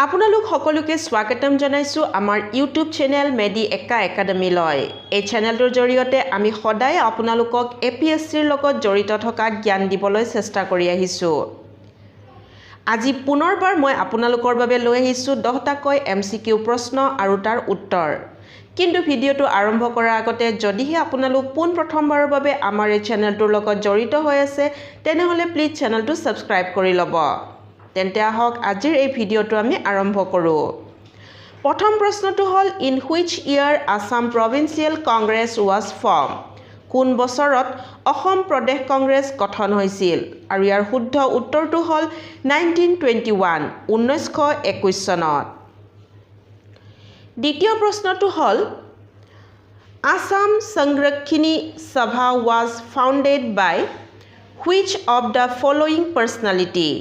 আপোনালোক সকলোকে স্বাগতম জনাইছো আমাৰ ইউটিউব চেনেল মেডি একা একাডেমি লৈ। এই চেনেলটোৰ জৰিয়তে আমি সদায় আপোনালোকক এপিএছচিৰ লগত জড়িত থকা জ্ঞান দিবলৈ চেষ্টা কৰি আহিছো। আজি পুনৰবাৰ মই আপোনালোকৰ বাবে লৈ আহিছো 10টাকৈ এমচিকিউ প্ৰশ্ন আৰু তাৰ উত্তৰ। কিন্তু ভিডিঅটো আৰম্ভ কৰাৰ আগতে যদিহে আপোনালোক পোন প্ৰথমবাৰৰ বাবে আমাৰ এই চেনেলটোৰ লগত জড়িত হৈ আছে তেনেহলে প্লিজ চেনেলটো সাবস্ক্ৰাইব কৰি ল'ব। তেন্তে আহক আজিৰ এই ভিডিঅটো আমি আৰম্ভ কৰোঁ। প্ৰথম প্ৰশ্নটো হ'ল in which year Assam provincial Congress was form? কোন বছৰত অসম প্ৰদেশ কংগ্ৰেছ গঠন হৈছিল? আৰু ইয়াৰ শুদ্ধ উত্তৰটো হ'ল 1921 1921 চনত। দ্বিতীয় প্ৰশ্নটো হ'ল Assam Sanrakshini Sabha was founded by which of the following personality?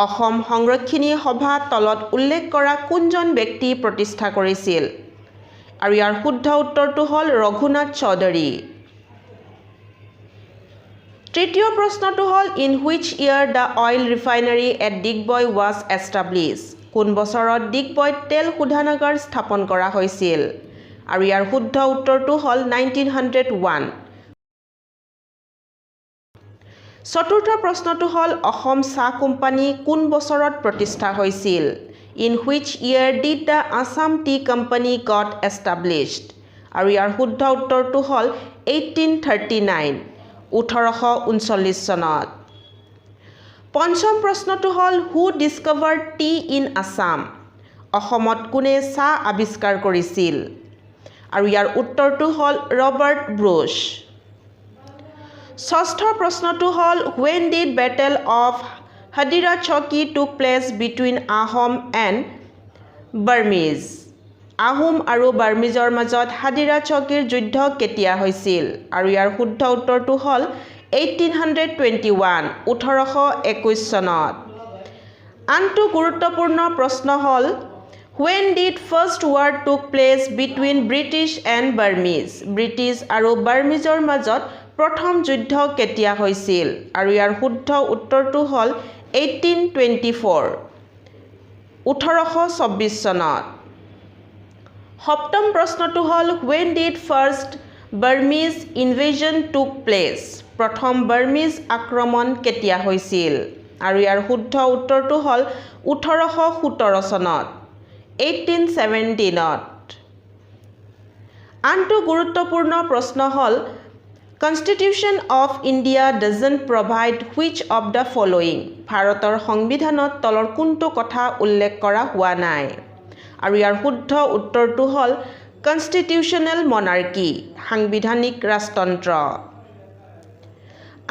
Asom Sanrakshini Sabha তলত উল্লেখ কৰা কোনজন ব্যক্তি প্ৰতিষ্ঠা কৰিছিল? আৰু ইয়াৰ শুদ্ধ উত্তৰটো হ'ল ৰঘুনাথ চৌধুৰী। তৃতীয় প্ৰশ্নটো হ'ল in which year the oil refinery at Digboi was establish? কোন বছৰত ডিগবৈত তেল শোধনাগাৰ স্থাপন কৰা হৈছিল? আৰু ইয়াৰ শুদ্ধ উত্তৰটো হ'ল 1901। চতুৰ্থ প্ৰশ্নটো হ'ল অসম চাহ কোম্পানী কোন বছৰত প্ৰতিষ্ঠা হৈছিল? In which year did the Assam T company gut established? আৰু ইয়াৰ শুদ্ধ উত্তৰটো হ'ল 1839 1839 চনত। পঞ্চম প্ৰশ্নটো হ'ল হু ডিস্কভাৰ্ড টি ইন আসাম? অসমত কোনে চাহ আৱিষ্কাৰ কৰিছিল? আৰু ইয়াৰ উত্তৰটো হ'ল ৰবাৰ্ট ব্ৰুছ। ষষ্ঠ প্ৰশ্নটো হ'ল when did battle of Hadira Chowki took place between Ahom and Burmese? Ahom আৰু বাৰ্মিজৰ মাজত হাদিৰা চৌকিৰ যুদ্ধ কেতিয়া হৈছিল? আৰু ইয়াৰ শুদ্ধ উত্তৰটো হ'ল 1821 1821 চনত। আনটো গুৰুত্বপূৰ্ণ প্ৰশ্ন হ'ল when did first war took place between British and Burmese? British আৰু বাৰ্মিজৰ মাজত প্ৰথম যুদ্ধ কেতিয়া হৈছিল? আৰু ইয়াৰ শুদ্ধ উত্তৰটো হ'ল 1824 1824 চনত। সপ্তম প্ৰশ্নটো হ'ল when did first Burmese invasion took place? প্ৰথম বাৰ্মিজ আক্ৰমণ কেতিয়া হৈছিল? আৰু ইয়াৰ শুদ্ধ উত্তৰটো হ'ল 1817 চনত 1817ত। আনটো গুৰুত্বপূৰ্ণ প্ৰশ্ন হ'ল Constitution of India doesn't provide which of the following? ভাৰতৰ সংবিধানত তলৰ কোনটো কথা উল্লেখ কৰা হোৱা নাই? আৰু ইয়াৰ শুদ্ধ উত্তৰটো হ'ল কনষ্টিটিউচনেল মনাৰ্কি সাংবিধানিক ৰাজতন্ত্ৰ।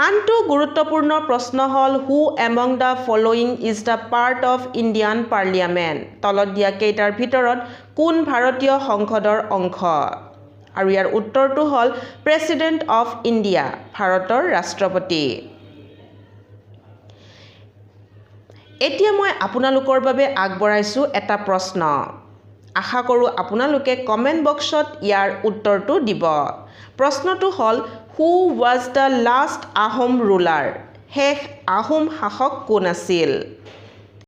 আনটো গুৰুত্বপূৰ্ণ প্ৰশ্ন হ'ল who among the following is the part of Indian parliament? তলত দিয়া কেইটাৰ ভিতৰত কোন ভাৰতীয় সংসদৰ অংশ? আৰু ইয়াৰ উত্তৰটো হ'ল প্ৰেছিডেণ্ট অফ ইণ্ডিয়া ভাৰতৰ ৰাষ্ট্ৰপতি। এতিয়া মই আপোনালোকৰ বাবে আগবঢ়াইছো এটা প্ৰশ্ন। আশা কৰোঁ আপোনালোকে কমেণ্ট বক্সত ইয়াৰ উত্তৰটো দিব। প্ৰশ্নটো হ'ল who was the last Ahom ruler? শেষ আহোম শাসক কোন আছিল?